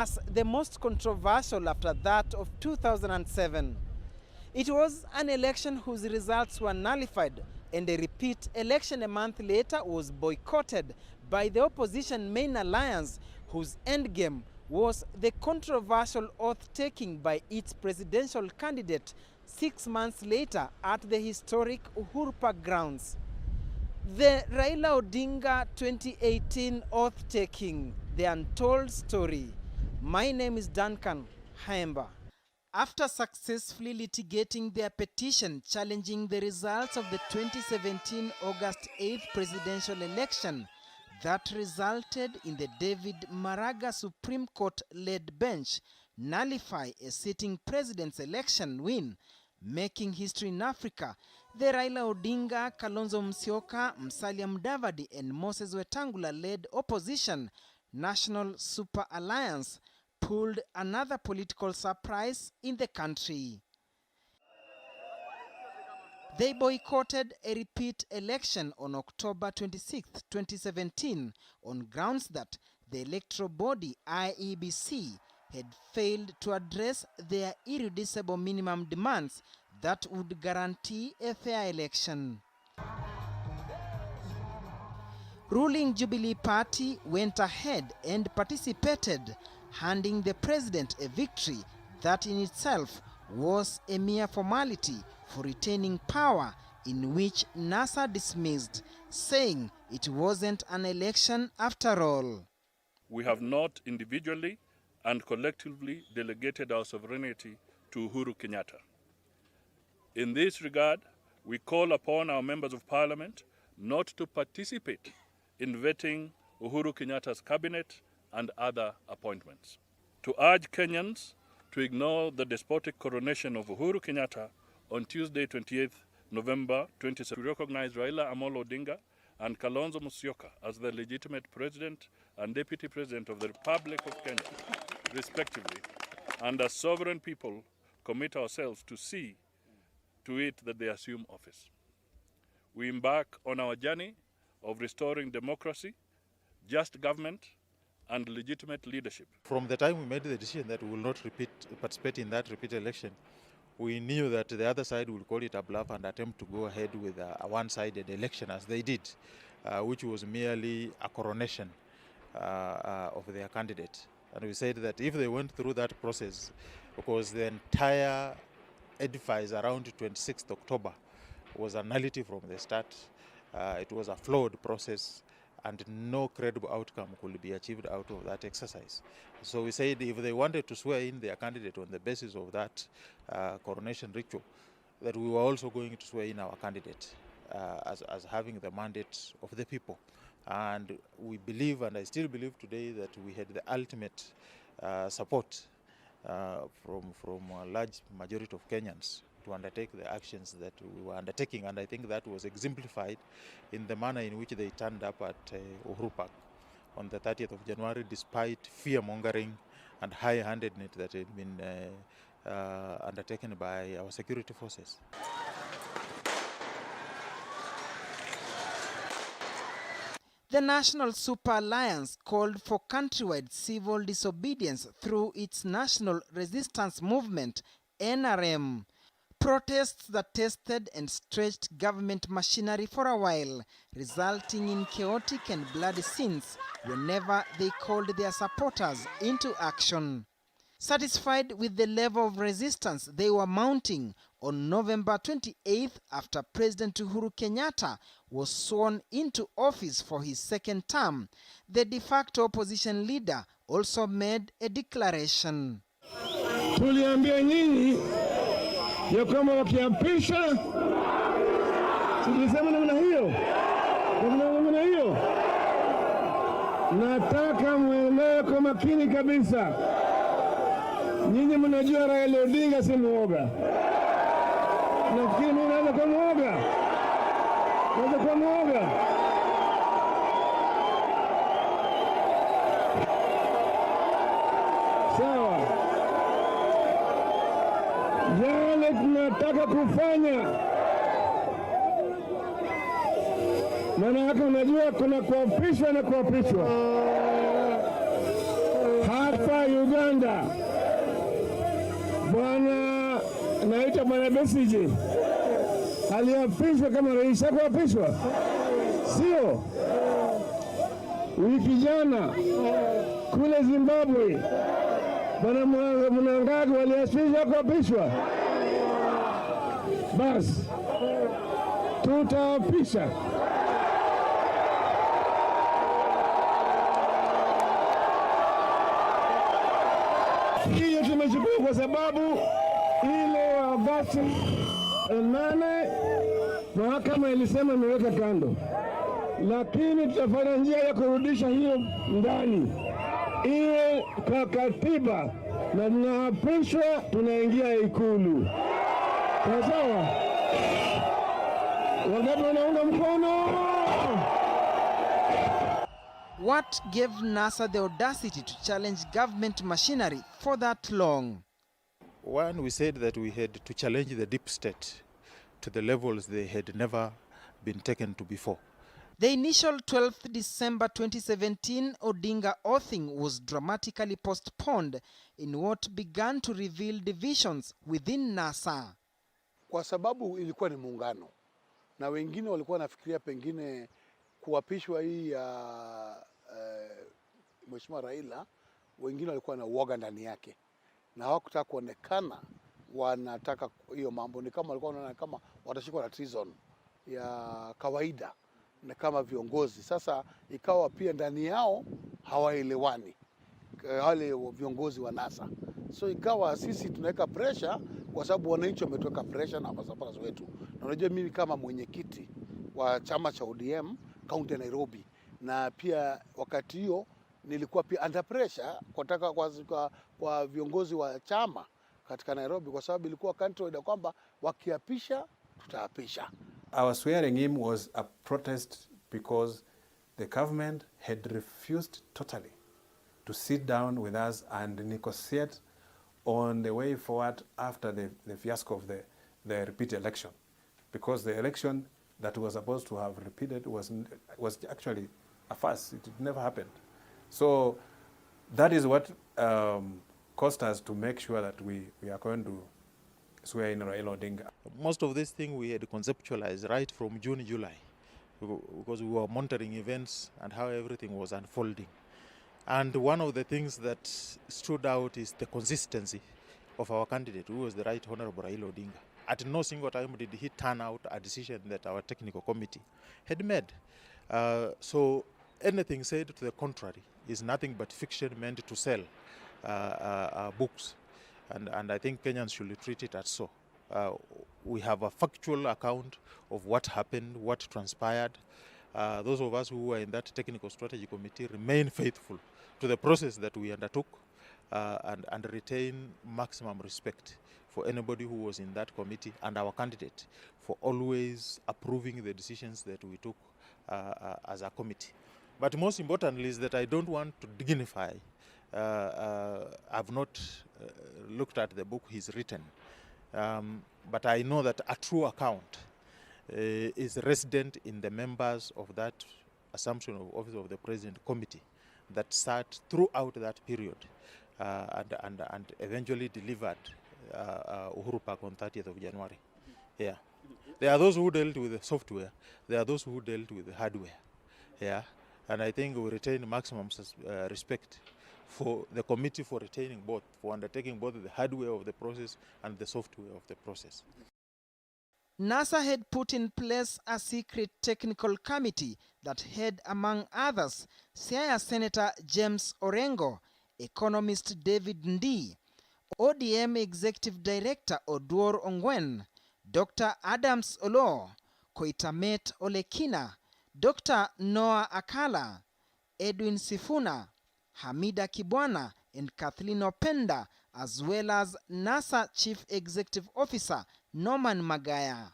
as the most controversial after that of 2007. It was an election whose results were nullified, and a repeat election a month later was boycotted by the opposition main alliance, whose endgame was the controversial oath-taking by its presidential candidate 6 months later at the historic Uhuru Park grounds. The Raila Odinga 2018 oath-taking, the untold story. My name is Duncan Haemba. After successfully litigating their petition challenging the results of the 2017 August 8th presidential election that resulted in the David Maraga Supreme Court-led bench nullify a sitting president's election win, making history in Africa, the Raila Odinga, Kalonzo Musyoka, Musalia Mudavadi and Moses Wetangula-led opposition National Super Alliance pulled another political surprise in the country. They boycotted a repeat election on October 26, 2017 on grounds that the electoral body IEBC had failed to address their irreducible minimum demands that would guarantee a fair election. Ruling Jubilee Party went ahead and participated, handing the president a victory that in itself was a mere formality for retaining power, in which NASA dismissed, saying it wasn't an election after all. We have not individually and collectively delegated our sovereignty to Uhuru Kenyatta. In this regard, we call upon our members of parliament not to participate in vetting Uhuru Kenyatta's cabinet and other appointments. To urge Kenyans to ignore the despotic coronation of Uhuru Kenyatta on Tuesday, 28th November 2017, to recognize Raila Amolo Odinga and Kalonzo Musyoka as the legitimate president and deputy president of the Republic of Kenya, respectively, and as sovereign people commit ourselves to see to it that they assume office. We embark on our journey of restoring democracy, just government, and legitimate leadership. From the time we made the decision that we will not participate in that repeat election, we knew that the other side will call it a bluff and attempt to go ahead with a one-sided election as they did, which was merely a coronation of their candidate. And we said that if they went through that process, because the entire edifice around 26th October was a nullity from the start, it was a flawed process, and no credible outcome could be achieved out of that exercise. So we said if they wanted to swear in their candidate on the basis of that coronation ritual, that we were also going to swear in our candidate as having the mandate of the people. And we believe, and I still believe today, that we had the ultimate support from a large majority of Kenyans to undertake the actions that we were undertaking, and I think that was exemplified in the manner in which they turned up at Uhuru Park on the 30th of January, despite fear-mongering and high-handedness that had been undertaken by our security forces. The National Super Alliance called for countrywide civil disobedience through its National Resistance Movement, NRM. Protests that tested and stretched government machinery for a while, resulting in chaotic and bloody scenes whenever they called their supporters into action. Satisfied with the level of resistance they were mounting, on November 28th, after President Uhuru Kenyatta was sworn into office for his second term, the de facto opposition leader also made a declaration. Tuliambia nyinyi ya kwamba wakiapisha, tulisema namna hiyo, nataka muelewe kwa makini kabisa. Nyinyi mnajua Raila Odinga si muoga. Nafikiri mimi naweza kuwa muoga. Sawa. Yale tunataka kufanya, maana hapa unajua kuna kuapishwa na kuapishwa. Hapa hapa Uganda, bwana naita bwana Besigye aliapishwa kama rais. Hakuapishwa, sio? Wiki jana kule Zimbabwe bwana Mnangagwa waliapishwa, hakuapishwa. Basi tutaapisha. Hiyo tumechukua kwa sababu ile Agosti 8 mahakama ilisema imeweka kando, lakini tutafanya njia ya kurudisha hiyo ndani iwe kwa katiba, na tunaapishwa tunaingia Ikulu. Sawa? Wangapi wanaunga mkono? What gave NASA the audacity to challenge government machinery for that long? One, we said that we had to challenge the deep state to the levels they had never been taken to before. The initial 12th December 2017 Odinga oathing was dramatically postponed in what began to reveal divisions within NASA. Kwa sababu ilikuwa ni muungano na wengine walikuwa nafikiria pengine kuapishwa hii ya Mheshimiwa Raila, wengine walikuwa na uoga ndani yake na hawakutaka kuonekana wanataka hiyo mambo. Ni kama walikuwa wanaona kama watashikwa na treason ya kawaida na kama viongozi. Sasa ikawa pia ndani yao hawaelewani wale viongozi wa NASA. So ikawa sisi tunaweka pressure kwa sababu wananchi wametuweka pressure na masapasi wetu. Na unajua mimi kama mwenyekiti wa chama cha ODM kaunti ya Nairobi, na pia wakati hiyo nilikuwa pia under pressure kwa viongozi wa chama katika Nairobi, kwa sababu ilikuwa country kwamba wakiapisha tutaapisha. Our swearing in was a protest because the government had refused totally to sit down with us and negotiate on the way forward after the fiasco of the repeat election. Because the election that was supposed to have repeated was actually a farce. It never happened. So that is what caused us to make sure that we are going to swear in Raila Odinga. Most of this thing we had conceptualized right from June, July, because we were monitoring events and how everything was unfolding. And one of the things that stood out is the consistency of our candidate, who was the Right Honorable Raila Odinga. At no single time did he turn out a decision that our technical committee had made. So anything said to the contrary is nothing but fiction meant to sell books. And I think Kenyans should treat it as so. We have a factual account of what happened, what transpired. Those of us who were in that technical strategy committee remain faithful to the process that we undertook and retain maximum respect for anybody who was in that committee and our candidate for always approving the decisions that we took as a committee. But most importantly is that I don't want to dignify. I've not looked at the book he's written, but I know that a true account is resident in the members of that Assumption of Office of the President committee that sat throughout that period and eventually delivered Uhuru Park on 30th of January. Yeah. There are those who dealt with the software. There are those who dealt with the hardware. Yeah. And I think we retain maximum respect for the committee for retaining both, for undertaking both the hardware of the process and the software of the process. NASA had put in place a secret technical committee that had, among others, Siaya Senator James Orengo, economist David Ndii, ODM Executive Director Oduor Ongwen, Dr. Adams Olo, Koitamet Olekina, Dr. Noah Akala, Edwin Sifuna, Hamida Kibwana, and Kathleen Openda, as well as NASA Chief Executive Officer Norman Magaya.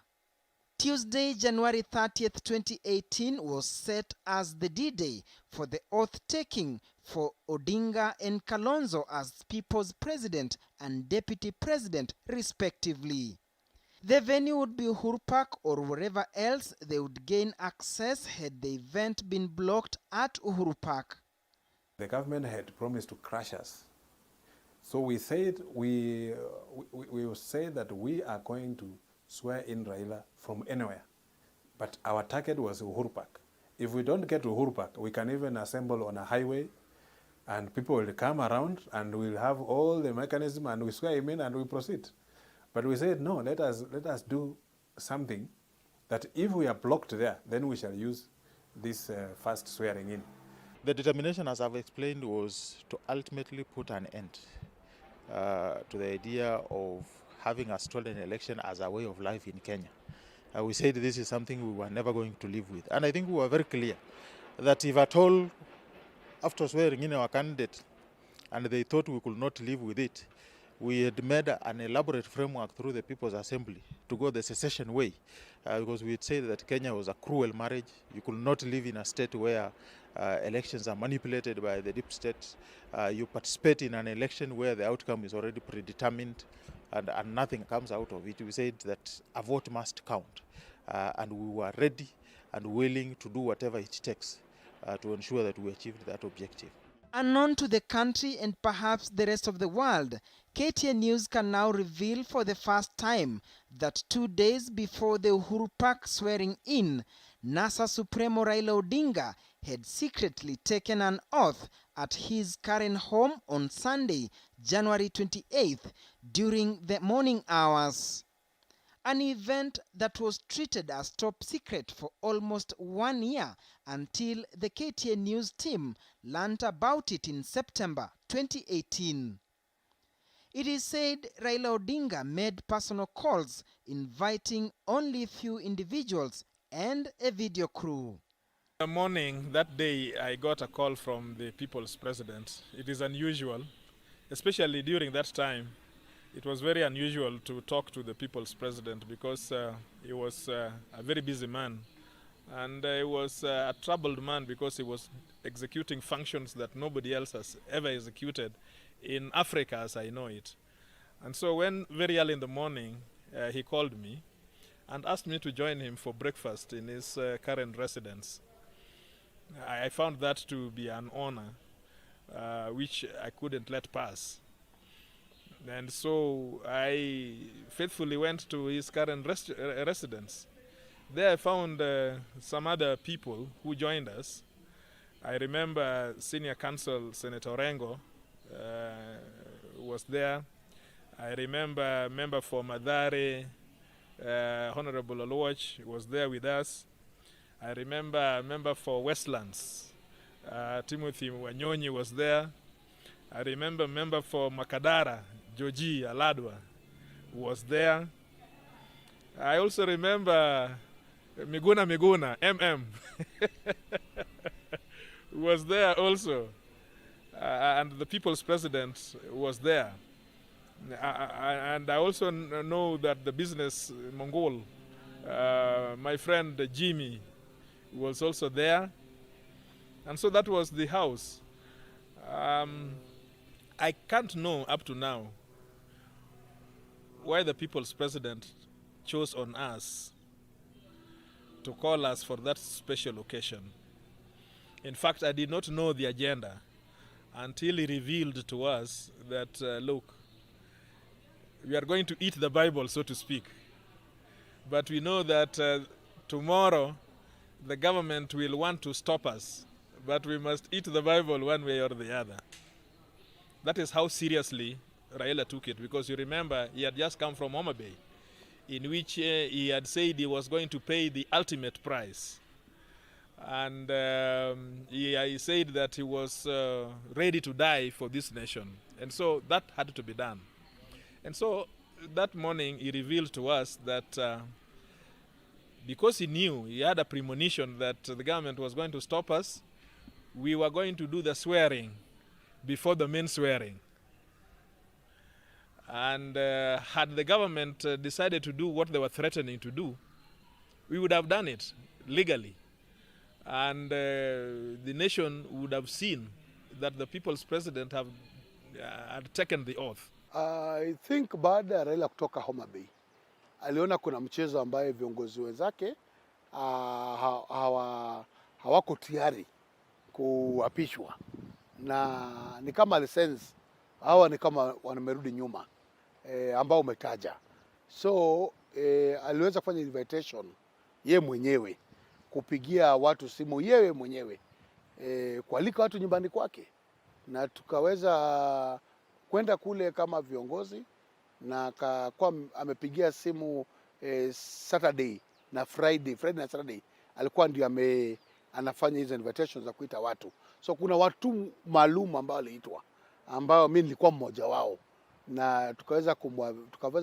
Tuesday, January 30th, 2018 was set as the D-Day for the oath-taking for Odinga and Kalonzo as People's President and Deputy President, respectively. The venue would be Uhuru Park or wherever else they would gain access had the event been blocked at Uhuru Park. The government had promised to crush us So we said we say that we are going to swear in Raila from anywhere, but our target was Uhuru Park. If we don't get to Uhuru Park, we can even assemble on a highway, and people will come around, and we'll have all the mechanism, and we swear him in, and we proceed. But we said no. Let us do something that if we are blocked there, then we shall use this first swearing in. The determination, as I've explained, was to ultimately put an end to the idea of having a stolen election as a way of life in Kenya. We said this is something we were never going to live with. And I think we were very clear that if at all, after swearing in our candidate, and they thought we could not live with it, we had made an elaborate framework through the People's Assembly to go the secession way, because we had said that Kenya was a cruel marriage. You could not live in a state where elections are manipulated by the deep state. You participate in an election where the outcome is already predetermined, and nothing comes out of it. We said that a vote must count, and we were ready and willing to do whatever it takes to ensure that we achieved that objective. Unknown to the country and perhaps the rest of the world, KTN News can now reveal for the first time that 2 days before the Uhuru Park swearing in, NASA Supremo Raila Odinga had secretly taken an oath at his current home on Sunday, January 28th, during the morning hours. An event that was treated as top secret for almost 1 year until the KTN News team learnt about it in September 2018. It is said Raila Odinga made personal calls inviting only a few individuals and a video crew. In the morning that day, I got a call from the People's President. It is unusual, especially during that time. It was very unusual to talk to the People's President because he was a very busy man, and he was a troubled man because he was executing functions that nobody else has ever executed in Africa as I know it. And so when very early in the morning he called me and asked me to join him for breakfast in his current residence. I found that to be an honor which I couldn't let pass. And so I faithfully went to his current residence. There I found some other people who joined us. I remember Senior Counsel Senator Orengo was there. I remember member for Mathare, Honorable Oluoch was there with us. I remember member for Westlands, Timothy Wanyonyi was there. I remember member for Makadara, Joji Aladwa, was there. I also remember Miguna, MM, was there also. And the People's President was there. And I also know that the business Mongol, my friend Jimmy, was also there. And so that was the house. I can't know up to now why the People's President chose on us to call us for that special occasion. In fact, I did not know the agenda until he revealed to us that, look, we are going to eat the Bible, so to speak. But we know that tomorrow the government will want to stop us, but we must eat the Bible one way or the other. That is how seriously Raila took it, because you remember he had just come from Homa Bay, in which he had said he was going to pay the ultimate price. And he said that he was ready to die for this nation. And so that had to be done. And so that morning he revealed to us that because he knew, he had a premonition that the government was going to stop us, we were going to do the swearing before the main swearing. And had the government decided to do what they were threatening to do, we would have done it legally. And the nation would have seen that the People's President had taken the oath. I think baada ya Raila kutoka Homa Bay, aliona kuna mchezo ambaye viongozi wenzake hawako tayari kuapishwa, na ni kama alisense hawa ni kama wamerudi nyuma ambao umetaja. So aliweza kufanya invitation ye mwenyewe, kupigia watu simu yewe mwenyewe, kualika watu nyumbani kwake, na tukaweza kwenda kule kama viongozi, na akakuwa amepigia simu Saturday na Friday na Saturday alikuwa ndio anafanya hizo invitations za kuita watu. So kuna watu maalum ambao waliitwa, ambao mimi nilikuwa mmoja wao, na tukaweza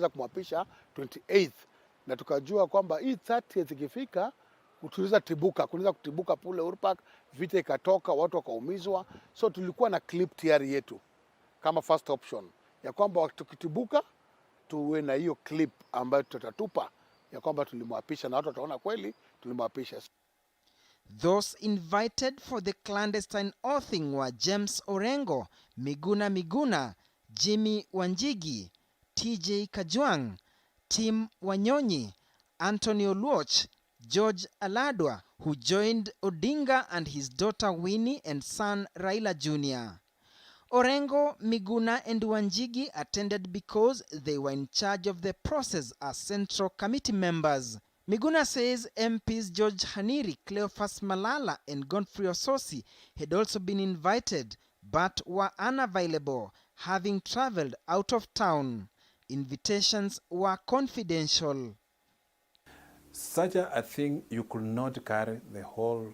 kumwapisha 28th, na tukajua kwamba hii 30th ikifika tunaweza kutibuka pule Uhuru Park, vita ikatoka, watu wakaumizwa. So tulikuwa na clip tayari yetu kama first option ya kwamba tukitibuka tuwe na hiyo clip ambayo tutatupa ya kwamba tulimwapisha, na watu wataona kweli tulimwapisha. Those invited for the clandestine oathing were James Orengo, Miguna, Jimmy Wanjigi, TJ Kajwang, Tim Wanyonyi, Anthony Oluoch, George Aladwa, who joined Odinga and his daughter Winnie and son Raila Jr. Orengo, Miguna and Wanjigi attended because they were in charge of the process as Central Committee members. Miguna says MPs George Haniri, Cleophas Malala and Godfrey Ososi had also been invited but were unavailable, having travelled out of town. Invitations were confidential. Such a thing, you could not carry the whole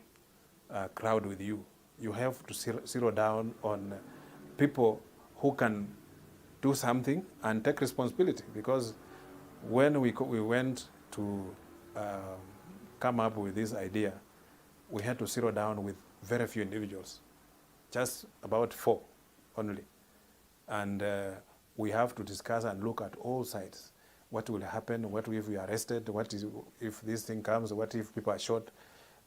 crowd with you. You have to zero down on people who can do something and take responsibility, because when we went to come up with this idea, we had to zero down with very few individuals, just about 4 only. And we have to discuss and look at all sides. What will happen? What if we are arrested? What is if this thing comes? What if people are shot?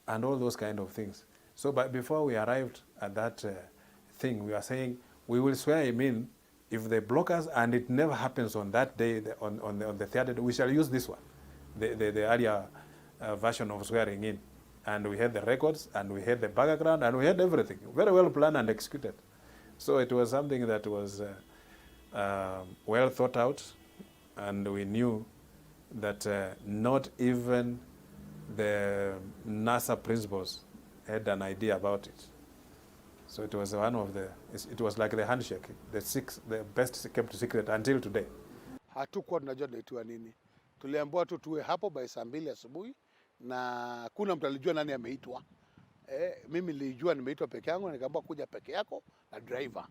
And all those kind of things. So, but before we arrived at that thing, we are saying we will swear him in if they block us, and it never happens on that day, on the third day, we shall use this one, the earlier version of swearing in. And we had the records, and we had the background, and we had everything very well planned and executed. So it was something that was well thought out, and we knew that not even the NASA principals had an idea about it. So it was one of it was like the handshake, the best kept secret until today. Hatukuwa tunajua tunaitwa nini. Tuliambiwa tu tuwe hapo by saa 2 asubuhi, na kuna mtu alijua nani ameitwa. Mimi nilijua nimeitwa peke yangu, na nikaambiwa kuja peke yako na driver.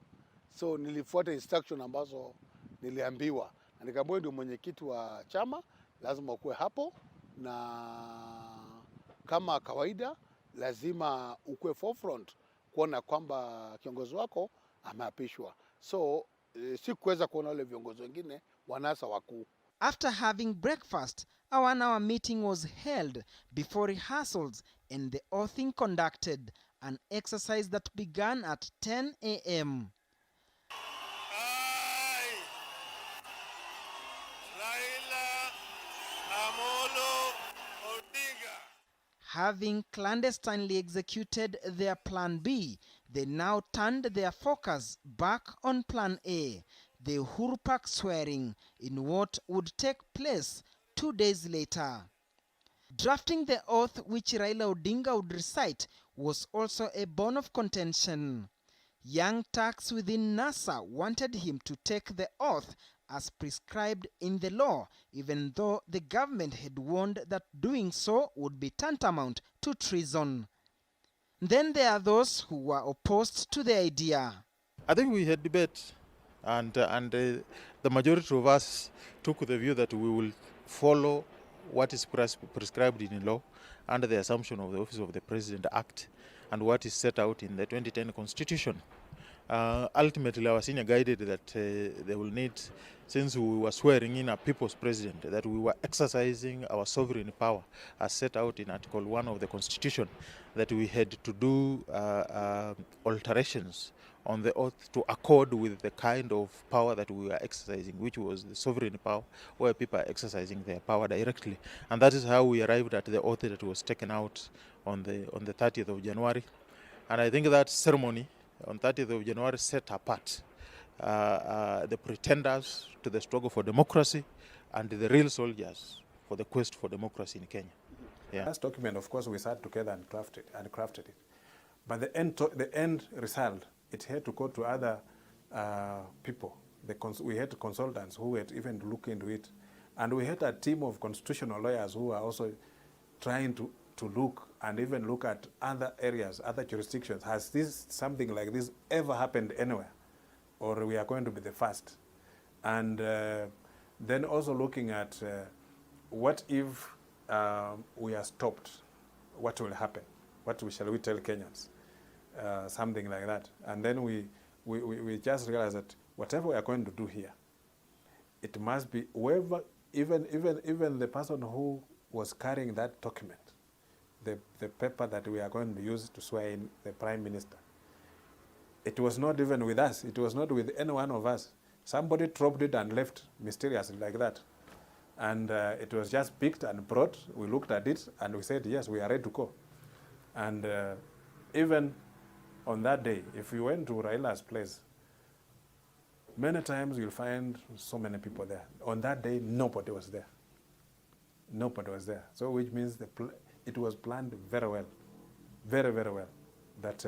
So nilifuata instruction ambazo niliambiwa, na nikaambiwa ndio mwenyekiti wa chama, lazima ukue hapo, na kama kawaida lazima ukue forefront kuona kwamba kiongozi wako ameapishwa. So sikuweza kuona wale viongozi wengine wanasa wakuu. After having breakfast, a 1-hour meeting was held before rehearsals and the oathing conducted, an exercise that began at 10 a.m. Raila Odinga. Having clandestinely executed their Plan B, they now turned their focus back on Plan A, the Uhuru Park swearing, in what would take place 2 days later. Drafting the oath which Raila Odinga would recite was also a bone of contention. Young Turks within NASA wanted him to take the oath as prescribed in the law, even though the government had warned that doing so would be tantamount to treason. Then there are those who were opposed to the idea. I think we had debate, and the majority of us took the view that we will follow what is prescribed in law under the assumption of the Office of the President Act and what is set out in the 2010 Constitution. Ultimately, our senior guided that they will need, since we were swearing in a people's president, that we were exercising our sovereign power as set out in Article 1 of the Constitution, that we had to do alterations on the oath to accord with the kind of power that we were exercising, which was the sovereign power, where people are exercising their power directly. And that is how we arrived at the oath that was taken out on the 30th of January. And I think that ceremony on 30th of January set apart the pretenders to the struggle for democracy and the real soldiers for the quest for democracy in Kenya. Yeah. Last document, of course, we sat together and crafted it. But the end result, it had to go to other people. We had consultants who had even to look into it. And we had a team of constitutional lawyers who are also trying to look and even look at other areas, other jurisdictions. Has something like this ever happened anywhere? Or we are going to be the first? And then also looking at what if we are stopped? What will happen? Shall we tell Kenyans? Something like that. And then we just realized that whatever we are going to do here, it must be whoever, even the person who was carrying that document, the paper that we are going to use to swear in the Prime Minister, it was not even with us. It was not with any one of us. Somebody dropped it and left mysteriously like that. And it was just picked and brought. We looked at it and we said, yes, we are ready to go. And even on that day, if you went to Raila's place, many times you'll find so many people there. On that day, nobody was there. Nobody was there. So which means it was planned very well, very, very well, that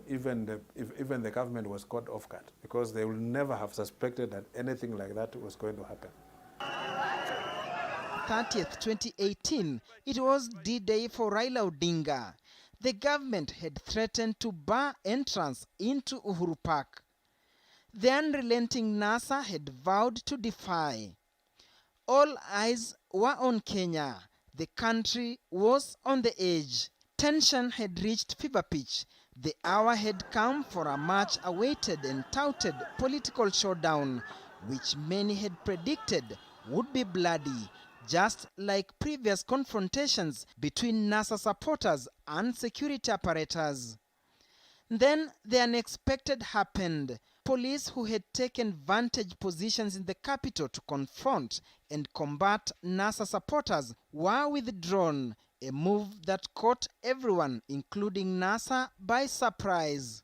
even the government was caught off guard, because they will never have suspected that anything like that was going to happen. 30th, 2018, it was D-Day for Raila Odinga. The government had threatened to bar entrance into Uhuru Park. The unrelenting NASA had vowed to defy. All eyes were on Kenya. The country was on the edge. Tension had reached fever pitch. The hour had come for a much-awaited and touted political showdown, which many had predicted would be bloody, just like previous confrontations between NASA supporters and security apparatus. Then the unexpected happened. Police who had taken vantage positions in the capital to confront and combat NASA supporters were withdrawn, a move that caught everyone, including NASA, by surprise.